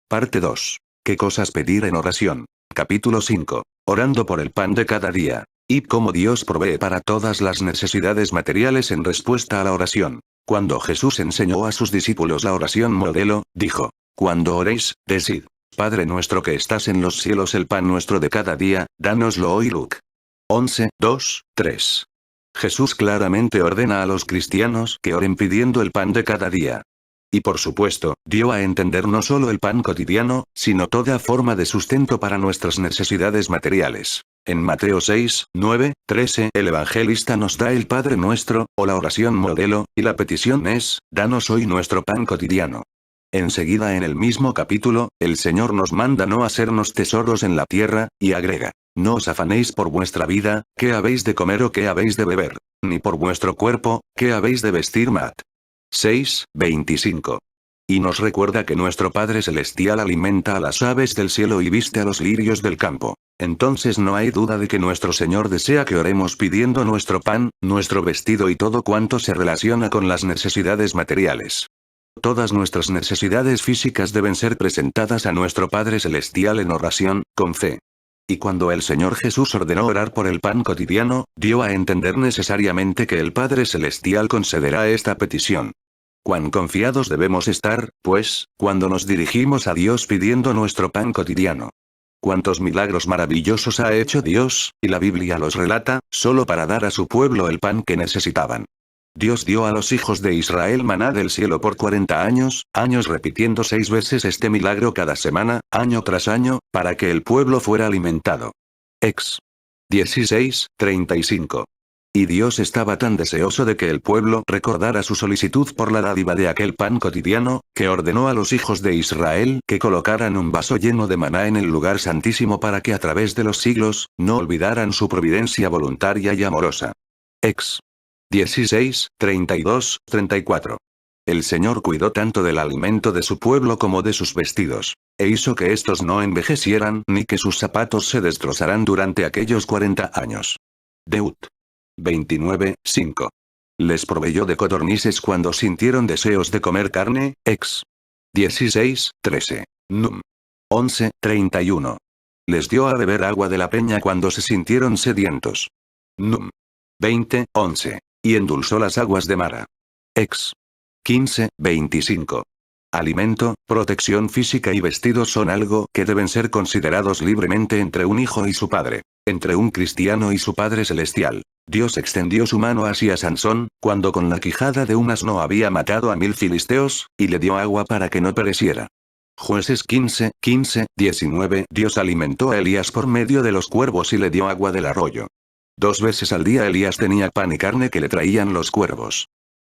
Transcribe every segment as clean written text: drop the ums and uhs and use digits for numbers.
Parte 2. ¿Qué cosas pedir en oración? Capítulo 5. Orando por el pan de cada día. Y cómo Dios provee para todas las necesidades materiales en respuesta a la oración. Cuando Jesús enseñó a sus discípulos la oración modelo, dijo: Cuando oréis, decid: Padre nuestro que estás en los cielos, el pan nuestro de cada día, dánoslo hoy. Luc 11, 2, 3. Jesús claramente ordena a los cristianos que oren pidiendo el pan de cada día. Y por supuesto, dio a entender no solo el pan cotidiano, sino toda forma de sustento para nuestras necesidades materiales. En Mateo 6, 9, 13, el evangelista nos da el Padre Nuestro, o la oración modelo, y la petición es: danos hoy nuestro pan cotidiano. Enseguida en el mismo capítulo, el Señor nos manda no hacernos tesoros en la tierra, y agrega: no os afanéis por vuestra vida, qué habéis de comer o qué habéis de beber, ni por vuestro cuerpo, qué habéis de vestir. Mat. 6, 25. Y nos recuerda que nuestro Padre Celestial alimenta a las aves del cielo y viste a los lirios del campo. Entonces no hay duda de que nuestro Señor desea que oremos pidiendo nuestro pan, nuestro vestido y todo cuanto se relaciona con las necesidades materiales. Todas nuestras necesidades físicas deben ser presentadas a nuestro Padre Celestial en oración, con fe. Y cuando el Señor Jesús ordenó orar por el pan cotidiano, dio a entender necesariamente que el Padre Celestial concederá esta petición. Cuán confiados debemos estar, pues, cuando nos dirigimos a Dios pidiendo nuestro pan cotidiano. Cuántos milagros maravillosos ha hecho Dios, y la Biblia los relata, solo para dar a su pueblo el pan que necesitaban. Dios dio a los hijos de Israel maná del cielo por 40 años, repitiendo 6 veces este milagro cada semana, año tras año, para que el pueblo fuera alimentado. Ex. 16, 35. Y Dios estaba tan deseoso de que el pueblo recordara su solicitud por la dádiva de aquel pan cotidiano, que ordenó a los hijos de Israel que colocaran un vaso lleno de maná en el lugar santísimo para que a través de los siglos, no olvidaran su providencia voluntaria y amorosa. Ex. 16, 32, 34. El Señor cuidó tanto del alimento de su pueblo como de sus vestidos, e hizo que estos no envejecieran ni que sus zapatos se destrozaran durante aquellos 40 años. Deut. 29, 5. Les proveyó de codornices cuando sintieron deseos de comer carne, ex. 16, 13. Num. 11, 31. Les dio a beber agua de la peña cuando se sintieron sedientos. Num. 20, 11. Y endulzó las aguas de Mara. Ex. 15, 25. Alimento, protección física y vestidos son algo que deben ser considerados libremente entre un hijo y su padre, entre un cristiano y su Padre Celestial. Dios extendió su mano hacia Sansón, cuando con la quijada de un asno había matado a 1000 filisteos, y le dio agua para que no pereciera. Jueces 15, 15, 19. Dios alimentó a Elías por medio de los cuervos y le dio agua del arroyo. 2 veces al día Elías tenía pan y carne que le traían los cuervos.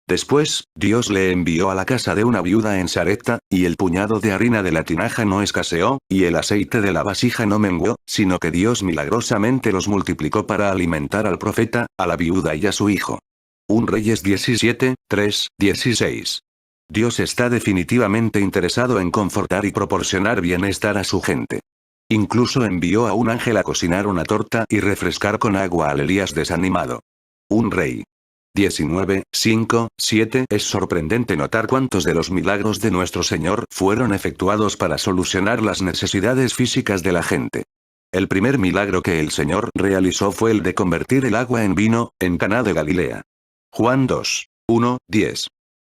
Después, Dios le envió a la casa de una viuda en Sarepta, y el puñado de harina de la tinaja no escaseó, y el aceite de la vasija no menguó, sino que Dios milagrosamente los multiplicó para alimentar al profeta, a la viuda y a su hijo. 1 Reyes 17, 3, 16. Dios está definitivamente interesado en confortar y proporcionar bienestar a su gente. Incluso envió a un ángel a cocinar una torta y refrescar con agua al Elías desanimado. 1 Rey 19, 5, 7. Es sorprendente notar cuántos de los milagros de nuestro Señor fueron efectuados para solucionar las necesidades físicas de la gente. El primer milagro que el Señor realizó fue el de convertir el agua en vino, en Caná de Galilea. Juan 2, 1, 10.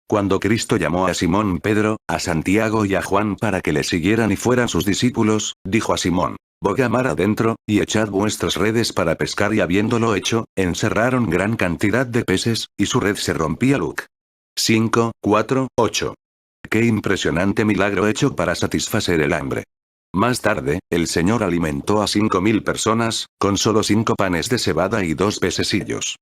Cuando Cristo llamó a Simón Pedro, a Santiago y a Juan para que le siguieran y fueran sus discípulos, dijo a Simón: bogad mar adentro, y echad vuestras redes para pescar, y habiéndolo hecho, encerraron gran cantidad de peces, y su red se rompía. Luc 5, 4, 8. Qué impresionante milagro hecho para satisfacer el hambre. Más tarde, el Señor alimentó a 5000 personas, con solo 5 panes de cebada y 2 pececillos.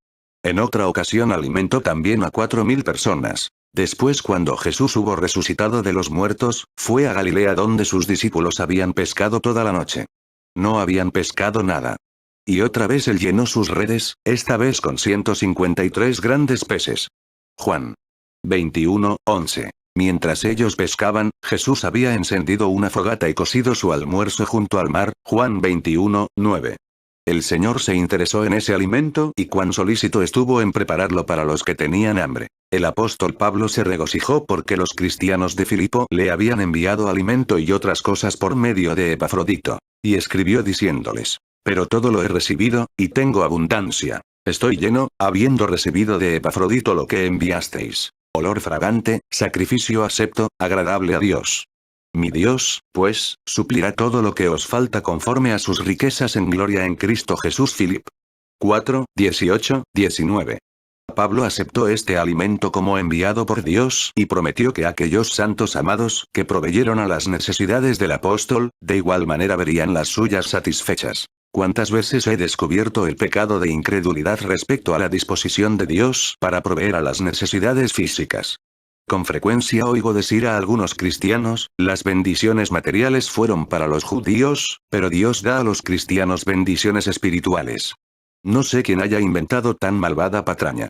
En otra ocasión alimentó también a 4000 personas. Después, cuando Jesús hubo resucitado de los muertos, fue a Galilea donde sus discípulos habían pescado toda la noche. No habían pescado nada. Y otra vez él llenó sus redes, esta vez con 153 grandes peces. Juan 21, 11. Mientras ellos pescaban, Jesús había encendido una fogata y cocido su almuerzo junto al mar. Juan 21, 9. El Señor se interesó en ese alimento y cuán solícito estuvo en prepararlo para los que tenían hambre. El apóstol Pablo se regocijó porque los cristianos de Filipo le habían enviado alimento y otras cosas por medio de Epafrodito. Y escribió diciéndoles: pero todo lo he recibido, y tengo abundancia. Estoy lleno, habiendo recibido de Epafrodito lo que enviasteis. Olor fragante, sacrificio acepto, agradable a Dios. Mi Dios, pues, suplirá todo lo que os falta conforme a sus riquezas en gloria en Cristo Jesús. Filip 4, 18, 19. Pablo aceptó este alimento como enviado por Dios y prometió que aquellos santos amados que proveyeron a las necesidades del apóstol, de igual manera verían las suyas satisfechas. ¿Cuántas veces he descubierto el pecado de incredulidad respecto a la disposición de Dios para proveer a las necesidades físicas? Con frecuencia oigo decir a algunos cristianos: las bendiciones materiales fueron para los judíos, pero Dios da a los cristianos bendiciones espirituales. No sé quién haya inventado tan malvada patraña.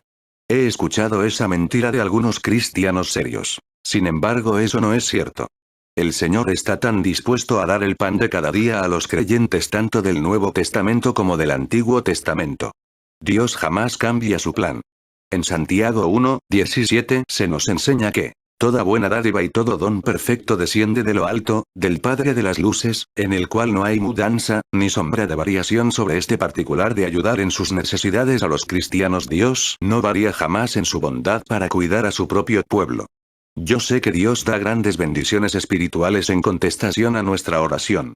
He escuchado esa mentira de algunos cristianos serios. Sin embargo, eso no es cierto. El Señor está tan dispuesto a dar el pan de cada día a los creyentes tanto del Nuevo Testamento como del Antiguo Testamento. Dios jamás cambia su plan. En Santiago 1, 17 se nos enseña que toda buena dádiva y todo don perfecto desciende de lo alto, del Padre de las luces, en el cual no hay mudanza, ni sombra de variación sobre este particular de ayudar en sus necesidades a los cristianos. Dios no varía jamás en su bondad para cuidar a su propio pueblo. Yo sé que Dios da grandes bendiciones espirituales en contestación a nuestra oración.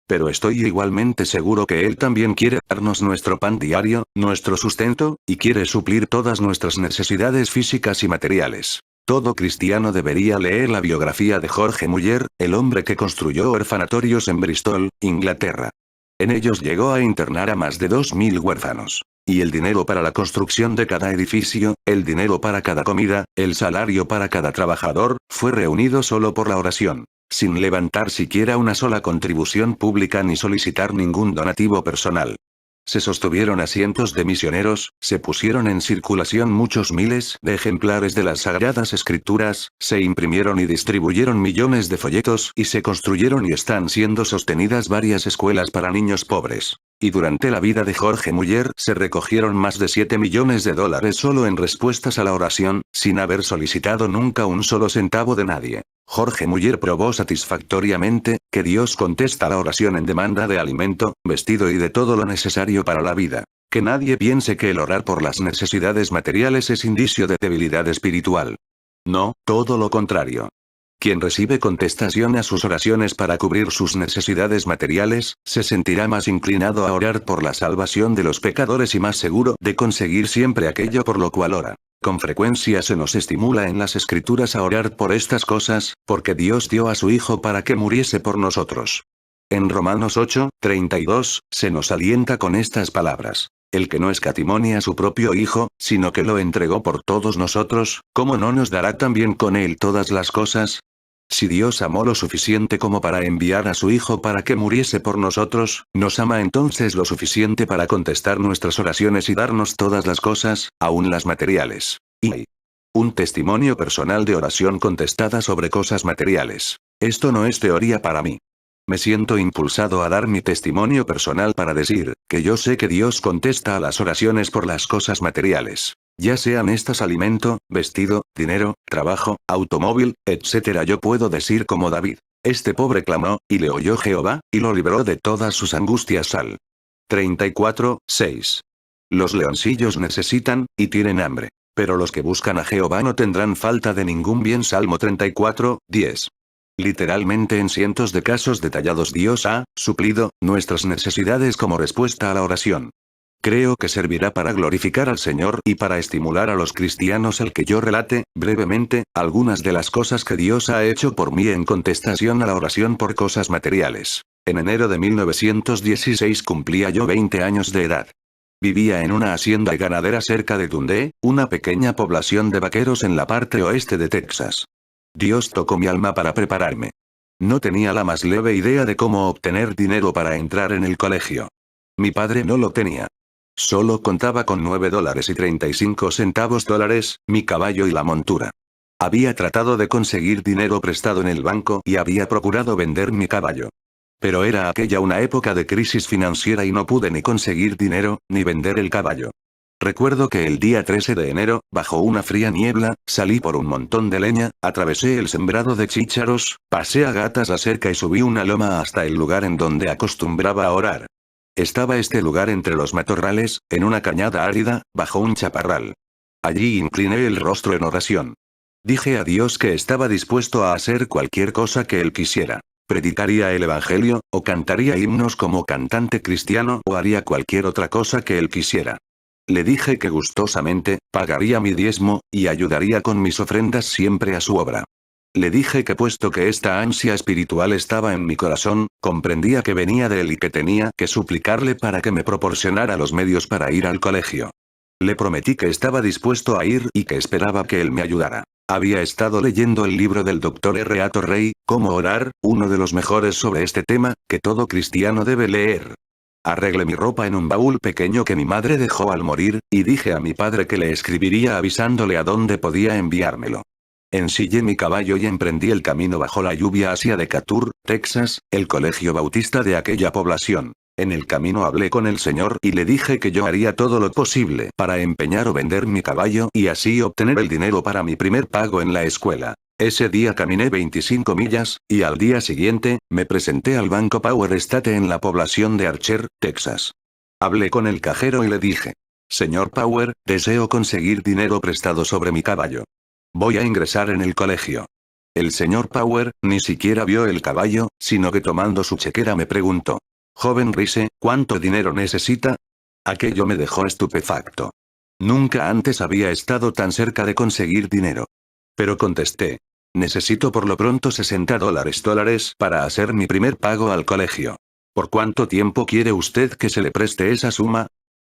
Pero estoy igualmente seguro que Él también quiere darnos nuestro pan diario, nuestro sustento, y quiere suplir todas nuestras necesidades físicas y materiales. Todo cristiano debería leer la biografía de George Muller, el hombre que construyó orfanatorios en Bristol, Inglaterra. En ellos llegó a internar a más de 2000 huérfanos. Y el dinero para la construcción de cada edificio, el dinero para cada comida, el salario para cada trabajador, fue reunido solo por la oración, sin levantar siquiera una sola contribución pública ni solicitar ningún donativo personal. Se sostuvieron a cientos de misioneros, se pusieron en circulación muchos miles de ejemplares de las Sagradas Escrituras, se imprimieron y distribuyeron millones de folletos y se construyeron y están siendo sostenidas varias escuelas para niños pobres. Y durante la vida de George Muller se recogieron más de $7 millones solo en respuestas a la oración, sin haber solicitado nunca un solo centavo de nadie. George Muller probó satisfactoriamente que Dios contesta la oración en demanda de alimento, vestido y de todo lo necesario para la vida. Que nadie piense que el orar por las necesidades materiales es indicio de debilidad espiritual. No, todo lo contrario. Quien recibe contestación a sus oraciones para cubrir sus necesidades materiales, se sentirá más inclinado a orar por la salvación de los pecadores y más seguro de conseguir siempre aquello por lo cual ora. Con frecuencia se nos estimula en las Escrituras a orar por estas cosas, porque Dios dio a su Hijo para que muriese por nosotros. En Romanos 8, 32, se nos alienta con estas palabras: el que no escatimonia a su propio Hijo, sino que lo entregó por todos nosotros, ¿cómo no nos dará también con él todas las cosas? Si Dios amó lo suficiente como para enviar a su Hijo para que muriese por nosotros, nos ama entonces lo suficiente para contestar nuestras oraciones y darnos todas las cosas, aun las materiales. Y un testimonio personal de oración contestada sobre cosas materiales. Esto no es teoría para mí. Me siento impulsado a dar mi testimonio personal para decir que yo sé que Dios contesta a las oraciones por las cosas materiales. Ya sean estas alimento, vestido, dinero, trabajo, automóvil, etc. Yo puedo decir como David: este pobre clamó, y le oyó Jehová, y lo libró de todas sus angustias. Sal 34, 6. Los leoncillos necesitan, y tienen hambre. Pero los que buscan a Jehová no tendrán falta de ningún bien. Salmo 34, 10. Literalmente en cientos de casos detallados Dios ha suplido nuestras necesidades como respuesta a la oración. Creo que servirá para glorificar al Señor y para estimular a los cristianos el que yo relate, brevemente, algunas de las cosas que Dios ha hecho por mí en contestación a la oración por cosas materiales. En enero de 1916 cumplía yo 20 años de edad. Vivía en una hacienda ganadera cerca de Dundee, una pequeña población de vaqueros en la parte oeste de Texas. Dios tocó mi alma para prepararme. No tenía la más leve idea de cómo obtener dinero para entrar en el colegio. Mi padre no lo tenía. Solo contaba con $9.35, mi caballo y la montura. Había tratado de conseguir dinero prestado en el banco y había procurado vender mi caballo. Pero era aquella una época de crisis financiera y no pude ni conseguir dinero, ni vender el caballo. Recuerdo que el día 13 de enero, bajo una fría niebla, salí por un montón de leña, atravesé el sembrado de chícharos, pasé a gatas la cerca y subí una loma hasta el lugar en donde acostumbraba a orar. Estaba este lugar entre los matorrales, en una cañada árida, bajo un chaparral. Allí incliné el rostro en oración. Dije a Dios que estaba dispuesto a hacer cualquier cosa que Él quisiera. Predicaría el Evangelio, o cantaría himnos como cantante cristiano, o haría cualquier otra cosa que Él quisiera. Le dije que gustosamente, pagaría mi diezmo, y ayudaría con mis ofrendas siempre a su obra. Le dije que puesto que esta ansia espiritual estaba en mi corazón, comprendía que venía de él y que tenía que suplicarle para que me proporcionara los medios para ir al colegio. Le prometí que estaba dispuesto a ir y que esperaba que él me ayudara. Había estado leyendo el libro del Dr. R. A. Torrey, Cómo orar, uno de los mejores sobre este tema, que todo cristiano debe leer. Arreglé mi ropa en un baúl pequeño que mi madre dejó al morir, y dije a mi padre que le escribiría avisándole a dónde podía enviármelo. Ensillé mi caballo y emprendí el camino bajo la lluvia hacia Decatur, Texas, el colegio bautista de aquella población. En el camino hablé con el Señor y le dije que yo haría todo lo posible para empeñar o vender mi caballo y así obtener el dinero para mi primer pago en la escuela. Ese día caminé 25 millas, y al día siguiente, me presenté al banco Power State en la población de Archer, Texas. Hablé con el cajero y le dije: Señor Power, deseo conseguir dinero prestado sobre mi caballo. Voy a ingresar en el colegio. El señor Power, ni siquiera vio el caballo, sino que tomando su chequera me preguntó: Joven Rice, ¿cuánto dinero necesita? Aquello me dejó estupefacto. Nunca antes había estado tan cerca de conseguir dinero. Pero contesté: necesito por lo pronto $60 para hacer mi primer pago al colegio. ¿Por cuánto tiempo quiere usted que se le preste esa suma?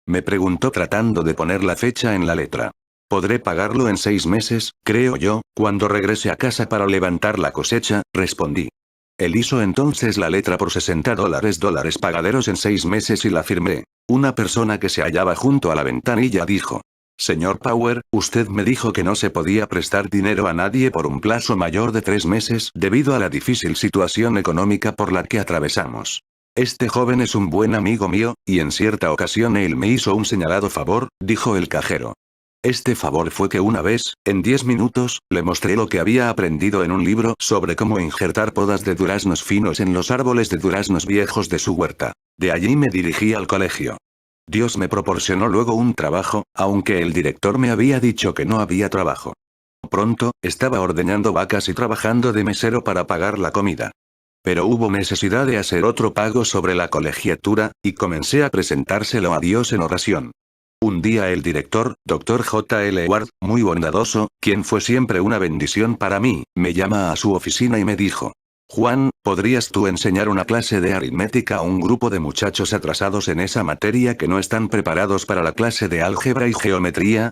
Me preguntó tratando de poner la fecha en la letra. Podré pagarlo en 6 meses, creo yo, cuando regrese a casa para levantar la cosecha, respondí. Él hizo entonces la letra por $60 pagaderos en 6 meses y la firmé. Una persona que se hallaba junto a la ventanilla dijo: Señor Power, usted me dijo que no se podía prestar dinero a nadie por un plazo mayor de 3 meses debido a la difícil situación económica por la que atravesamos. Este joven es un buen amigo mío, y en cierta ocasión él me hizo un señalado favor, dijo el cajero. Este favor fue que una vez, en 10 minutos, le mostré lo que había aprendido en un libro sobre cómo injertar podas de duraznos finos en los árboles de duraznos viejos de su huerta. De allí me dirigí al colegio. Dios me proporcionó luego un trabajo, aunque el director me había dicho que no había trabajo. Pronto, estaba ordeñando vacas y trabajando de mesero para pagar la comida. Pero hubo necesidad de hacer otro pago sobre la colegiatura, y comencé a presentárselo a Dios en oración. Un día el director, Dr. J. L. Ward, muy bondadoso, quien fue siempre una bendición para mí, me llama a su oficina y me dijo: Juan, ¿podrías tú enseñar una clase de aritmética a un grupo de muchachos atrasados en esa materia que no están preparados para la clase de álgebra y geometría?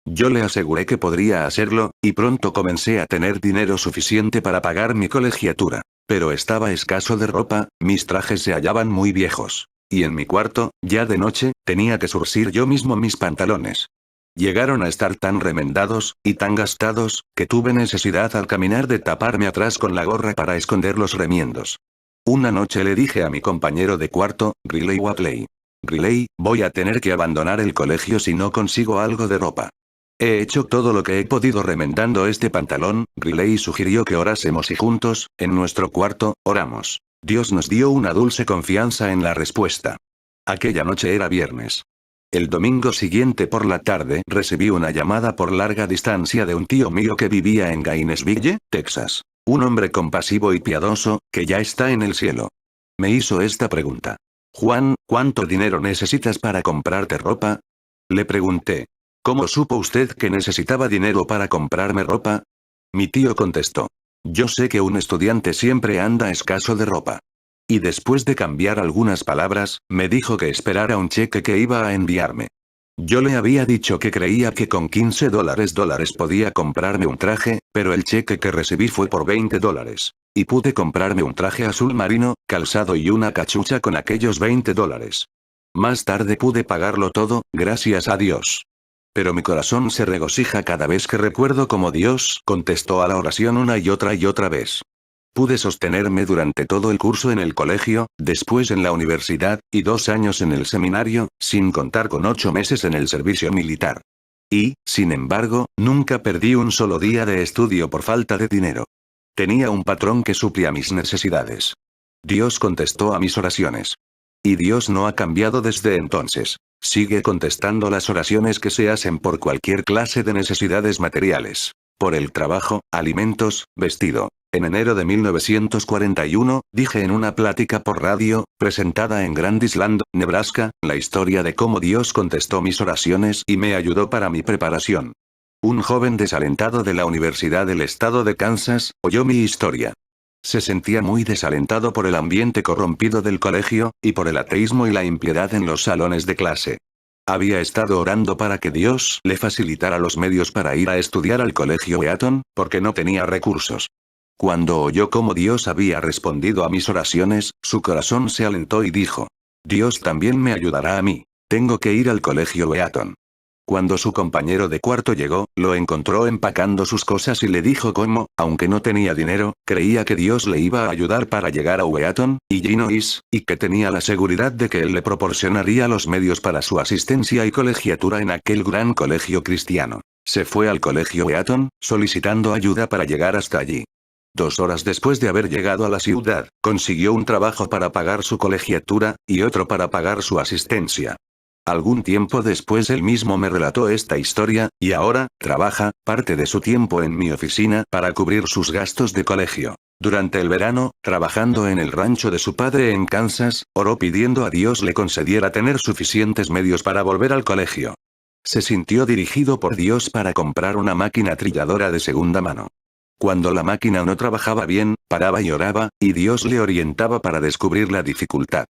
Yo le aseguré que podría hacerlo, y pronto comencé a tener dinero suficiente para pagar mi colegiatura. Pero estaba escaso de ropa, mis trajes se hallaban muy viejos. Y en mi cuarto, ya de noche, tenía que surcir yo mismo mis pantalones. Llegaron a estar tan remendados, y tan gastados, que tuve necesidad al caminar de taparme atrás con la gorra para esconder los remiendos. Una noche le dije a mi compañero de cuarto, Riley Watley: Riley, voy a tener que abandonar el colegio si no consigo algo de ropa. He hecho todo lo que he podido remendando este pantalón. Riley sugirió que orásemos y juntos, en nuestro cuarto, oramos. Dios nos dio una dulce confianza en la respuesta. Aquella noche era viernes. El domingo siguiente por la tarde recibí una llamada por larga distancia de un tío mío que vivía en Gainesville, Texas. Un hombre compasivo y piadoso, que ya está en el cielo. Me hizo esta pregunta: Juan, ¿cuánto dinero necesitas para comprarte ropa? Le pregunté: ¿cómo supo usted que necesitaba dinero para comprarme ropa? Mi tío contestó: yo sé que un estudiante siempre anda escaso de ropa. Y después de cambiar algunas palabras, me dijo que esperara un cheque que iba a enviarme. Yo le había dicho que creía que con $15 podía comprarme un traje, pero el cheque que recibí fue por $20. Y pude comprarme un traje azul marino, calzado y una cachucha con aquellos $20. Más tarde pude pagarlo todo, gracias a Dios. Pero mi corazón se regocija cada vez que recuerdo cómo Dios contestó a la oración una y otra vez. Pude sostenerme durante todo el curso en el colegio, después en la universidad, y 2 años en el seminario, sin contar con 8 meses en el servicio militar. Y, sin embargo, nunca perdí un solo día de estudio por falta de dinero. Tenía un patrón que suplía mis necesidades. Dios contestó a mis oraciones. Y Dios no ha cambiado desde entonces. Sigue contestando las oraciones que se hacen por cualquier clase de necesidades materiales. Por el trabajo, alimentos, vestido. En enero de 1941, dije en una plática por radio, presentada en Grand Island, Nebraska, la historia de cómo Dios contestó mis oraciones y me ayudó para mi preparación. Un joven desalentado de la Universidad del Estado de Kansas, oyó mi historia. Se sentía muy desalentado por el ambiente corrompido del colegio, y por el ateísmo y la impiedad en los salones de clase. Había estado orando para que Dios le facilitara los medios para ir a estudiar al colegio Eaton, porque no tenía recursos. Cuando oyó cómo Dios había respondido a mis oraciones, su corazón se alentó y dijo: Dios también me ayudará a mí. Tengo que ir al colegio Eaton. Cuando su compañero de cuarto llegó, lo encontró empacando sus cosas y le dijo cómo, aunque no tenía dinero, creía que Dios le iba a ayudar para llegar a Wheaton, Illinois, y que tenía la seguridad de que él le proporcionaría los medios para su asistencia y colegiatura en aquel gran colegio cristiano. Se fue al colegio Wheaton, solicitando ayuda para llegar hasta allí. 2 horas después de haber llegado a la ciudad, consiguió un trabajo para pagar su colegiatura, y otro para pagar su asistencia. Algún tiempo después él mismo me relató esta historia, y ahora, trabaja, parte de su tiempo en mi oficina, para cubrir sus gastos de colegio. Durante el verano, trabajando en el rancho de su padre en Kansas, oró pidiendo a Dios le concediera tener suficientes medios para volver al colegio. Se sintió dirigido por Dios para comprar una máquina trilladora de segunda mano. Cuando la máquina no trabajaba bien, paraba y oraba, y Dios le orientaba para descubrir la dificultad.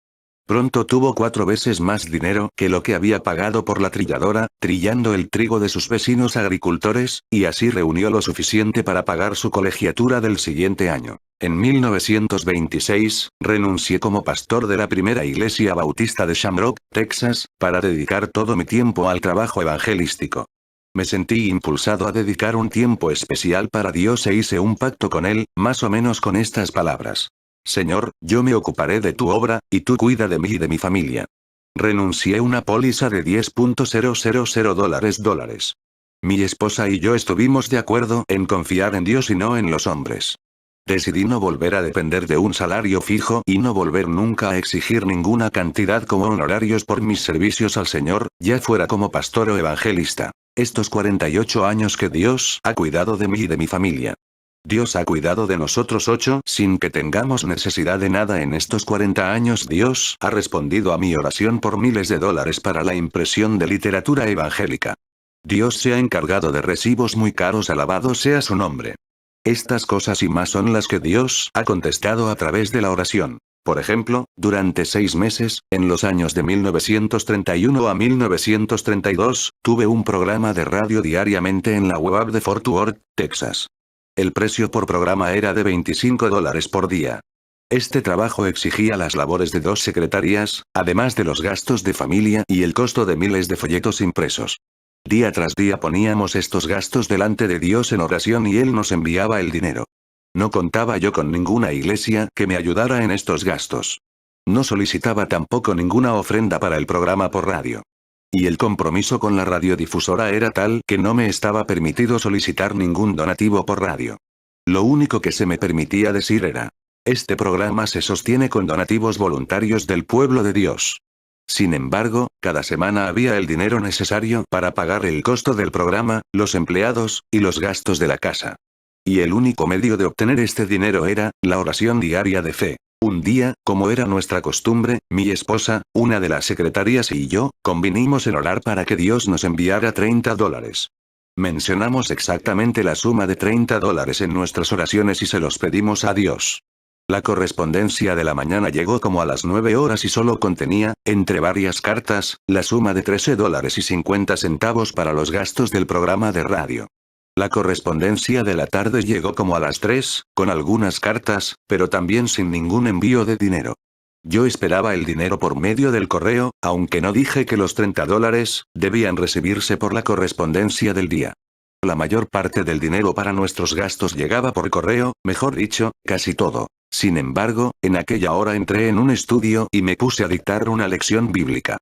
Pronto tuvo 4 veces más dinero que lo que había pagado por la trilladora, trillando el trigo de sus vecinos agricultores, y así reunió lo suficiente para pagar su colegiatura del siguiente año. En 1926, renuncié como pastor de la primera iglesia bautista de Shamrock, Texas, para dedicar todo mi tiempo al trabajo evangelístico. Me sentí impulsado a dedicar un tiempo especial para Dios e hice un pacto con Él, más o menos con estas palabras: Señor, yo me ocuparé de tu obra, y tú cuida de mí y de mi familia. Renuncié una póliza de $10,000. Mi esposa y yo estuvimos de acuerdo en confiar en Dios y no en los hombres. Decidí no volver a depender de un salario fijo y no volver nunca a exigir ninguna cantidad como honorarios por mis servicios al Señor, ya fuera como pastor o evangelista. Estos 48 años que Dios ha cuidado de mí y de mi familia. Dios ha cuidado de nosotros 8 sin que tengamos necesidad de nada en estos 40 años. Dios ha respondido a mi oración por miles de dólares para la impresión de literatura evangélica. Dios se ha encargado de recibos muy caros, alabado sea su nombre. Estas cosas y más son las que Dios ha contestado a través de la oración. Por ejemplo, durante 6 meses, en los años de 1931 a 1932, tuve un programa de radio diariamente en la web de Fort Worth, Texas. El precio por programa era de $25 por día. Este trabajo exigía las labores de 2 secretarías, además de los gastos de familia y el costo de miles de folletos impresos. Día tras día poníamos estos gastos delante de Dios en oración y Él nos enviaba el dinero. No contaba yo con ninguna iglesia que me ayudara en estos gastos. No solicitaba tampoco ninguna ofrenda para el programa por radio. Y el compromiso con la radiodifusora era tal que no me estaba permitido solicitar ningún donativo por radio. Lo único que se me permitía decir era: este programa se sostiene con donativos voluntarios del pueblo de Dios. Sin embargo, cada semana había el dinero necesario para pagar el costo del programa, los empleados, y los gastos de la casa. Y el único medio de obtener este dinero era la oración diaria de fe. Un día, como era nuestra costumbre, mi esposa, una de las secretarias y yo, convinimos en orar para que Dios nos enviara $30. Mencionamos exactamente la suma de $30 en nuestras oraciones y se los pedimos a Dios. La correspondencia de la mañana llegó como a las 9 horas y solo contenía, entre varias cartas, la suma de $13.50 para los gastos del programa de radio. La correspondencia de la tarde llegó como a las 3, con algunas cartas, pero también sin ningún envío de dinero. Yo esperaba el dinero por medio del correo, aunque no dije que los $30 debían recibirse por la correspondencia del día. La mayor parte del dinero para nuestros gastos llegaba por correo, mejor dicho, casi todo. Sin embargo, en aquella hora entré en un estudio y me puse a dictar una lección bíblica.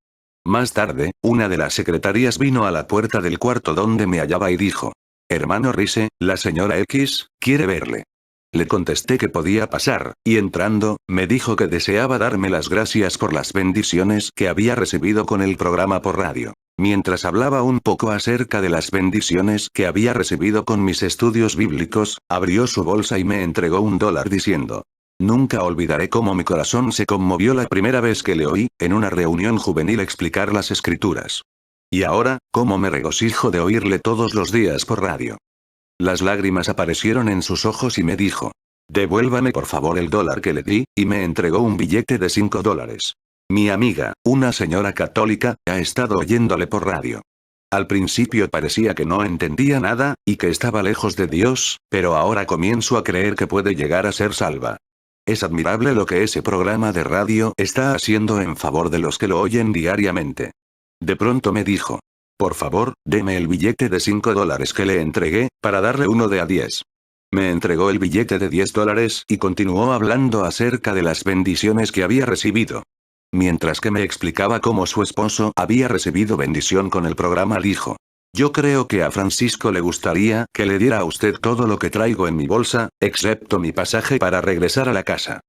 Más tarde, una de las secretarias vino a la puerta del cuarto donde me hallaba y dijo: «Hermano Rice, la señora X, quiere verle». Le contesté que podía pasar, y entrando, me dijo que deseaba darme las gracias por las bendiciones que había recibido con el programa por radio. Mientras hablaba un poco acerca de las bendiciones que había recibido con mis estudios bíblicos, abrió su bolsa y me entregó $1 diciendo: «Nunca olvidaré cómo mi corazón se conmovió la primera vez que le oí, en una reunión juvenil explicar las escrituras. Y ahora, cómo me regocijo de oírle todos los días por radio». Las lágrimas aparecieron en sus ojos y me dijo: «Devuélvame por favor el $1 que le di», y me entregó un billete de $5. Mi amiga, una señora católica, ha estado oyéndole por radio. Al principio parecía que no entendía nada, y que estaba lejos de Dios, pero ahora comienzo a creer que puede llegar a ser salva. Es admirable lo que ese programa de radio está haciendo en favor de los que lo oyen diariamente. De pronto me dijo: «Por favor, deme el billete de $5 que le entregué, para darle uno de a 10. Me entregó el billete de $10 y continuó hablando acerca de las bendiciones que había recibido. Mientras que me explicaba cómo su esposo había recibido bendición con el programa, dijo: «Yo creo que a Francisco le gustaría que le diera a usted todo lo que traigo en mi bolsa, excepto mi pasaje para regresar a la casa».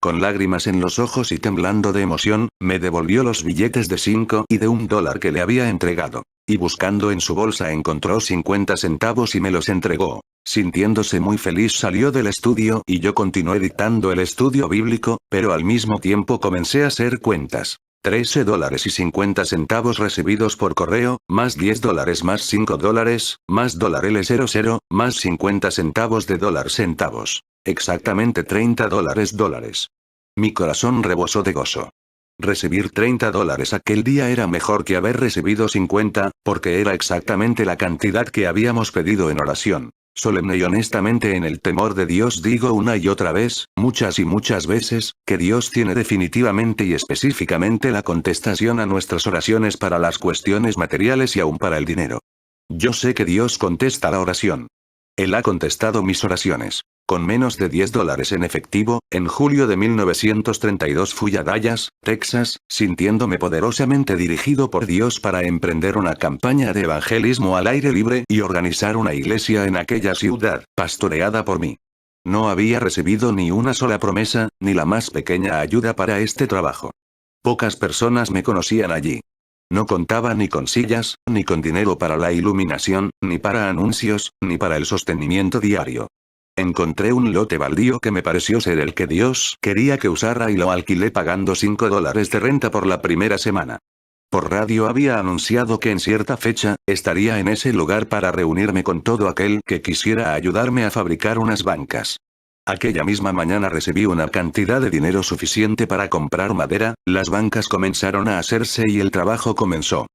Con lágrimas en los ojos y temblando de emoción, me devolvió los billetes de 5 y de $1 que le había entregado. Y buscando en su bolsa encontró 50 centavos y me los entregó. Sintiéndose muy feliz salió del estudio y yo continué dictando el estudio bíblico, pero al mismo tiempo comencé a hacer cuentas. $13.50 recibidos por correo, más $10 más $5, más $00, más 50 centavos de centavos. Exactamente $30. Mi corazón rebosó de gozo. Recibir $30 aquel día era mejor que haber recibido 50, porque era exactamente la cantidad que habíamos pedido en oración. Solemne y honestamente, en el temor de Dios, digo una y otra vez, muchas y muchas veces, que Dios tiene definitivamente y específicamente la contestación a nuestras oraciones para las cuestiones materiales y aún para el dinero. Yo sé que Dios contesta la oración. Él ha contestado mis oraciones. Con menos de $10 en efectivo, en julio de 1932 fui a Dallas, Texas, sintiéndome poderosamente dirigido por Dios para emprender una campaña de evangelismo al aire libre y organizar una iglesia en aquella ciudad, pastoreada por mí. No había recibido ni una sola promesa, ni la más pequeña ayuda para este trabajo. Pocas personas me conocían allí. No contaba ni con sillas, ni con dinero para la iluminación, ni para anuncios, ni para el sostenimiento diario. Encontré un lote baldío que me pareció ser el que Dios quería que usara y lo alquilé pagando $5 de renta por la primera semana. Por radio había anunciado que en cierta fecha, estaría en ese lugar para reunirme con todo aquel que quisiera ayudarme a fabricar unas bancas. Aquella misma mañana recibí una cantidad de dinero suficiente para comprar madera, las bancas comenzaron a hacerse y el trabajo comenzó.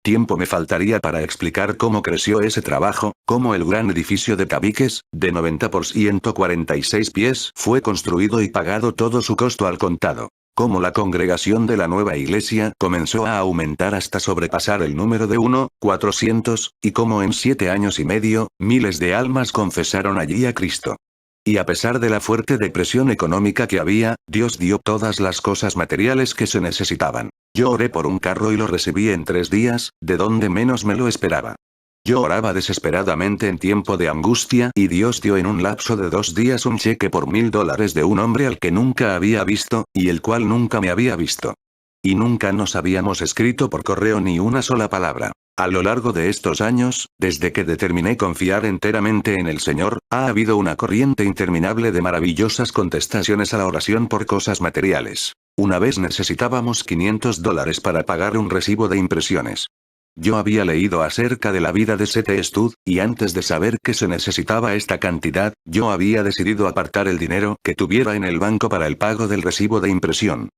Tiempo me faltaría para explicar cómo creció ese trabajo, cómo el gran edificio de tabiques, de 90 por 146 pies, fue construido y pagado todo su costo al contado. Cómo la congregación de la nueva iglesia comenzó a aumentar hasta sobrepasar el número de 400, y cómo en 7 años y medio, miles de almas confesaron allí a Cristo. Y a pesar de la fuerte depresión económica que había, Dios dio todas las cosas materiales que se necesitaban. Yo oré por un carro y lo recibí en 3 días, de donde menos me lo esperaba. Yo oraba desesperadamente en tiempo de angustia y Dios dio en un lapso de 2 días un cheque por $1000 de un hombre al que nunca había visto, y el cual nunca me había visto. Y nunca nos habíamos escrito por correo ni una sola palabra. A lo largo de estos años, desde que determiné confiar enteramente en el Señor, ha habido una corriente interminable de maravillosas contestaciones a la oración por cosas materiales. Una vez necesitábamos $500 para pagar un recibo de impresiones. Yo había leído acerca de la vida de C.T. Studd, y antes de saber que se necesitaba esta cantidad, yo había decidido apartar el dinero que tuviera en el banco para el pago del recibo de impresión.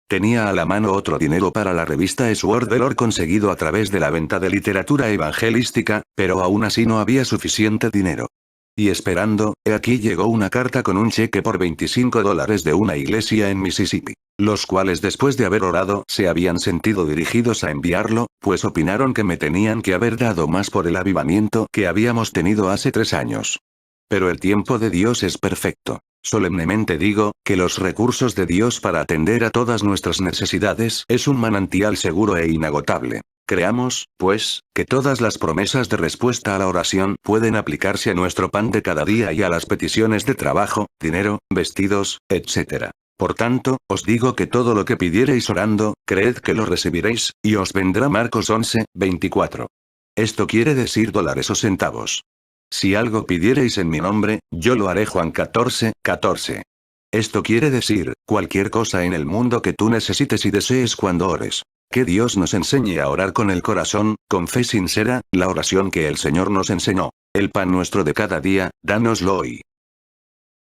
Tenía a la mano otro dinero para la revista Sword of Lord conseguido a través de la venta de literatura evangelística, pero aún así no había suficiente dinero. Y esperando, aquí llegó una carta con un cheque por $25 de una iglesia en Mississippi. Los cuales después de haber orado se habían sentido dirigidos a enviarlo, pues opinaron que me tenían que haber dado más por el avivamiento que habíamos tenido hace 3 años. Pero el tiempo de Dios es perfecto. Solemnemente digo, que los recursos de Dios para atender a todas nuestras necesidades es un manantial seguro e inagotable. Creamos, pues, que todas las promesas de respuesta a la oración pueden aplicarse a nuestro pan de cada día y a las peticiones de trabajo, dinero, vestidos, etc. Por tanto, os digo que todo lo que pidiereis orando, creed que lo recibiréis, y os vendrá. Marcos 11, 24. Esto quiere decir dólares o centavos. Si algo pidiereis en mi nombre, yo lo haré. Juan 14, 14. Esto quiere decir, cualquier cosa en el mundo que tú necesites y desees cuando ores. Que Dios nos enseñe a orar con el corazón, con fe sincera, la oración que el Señor nos enseñó. El pan nuestro de cada día, dánoslo hoy.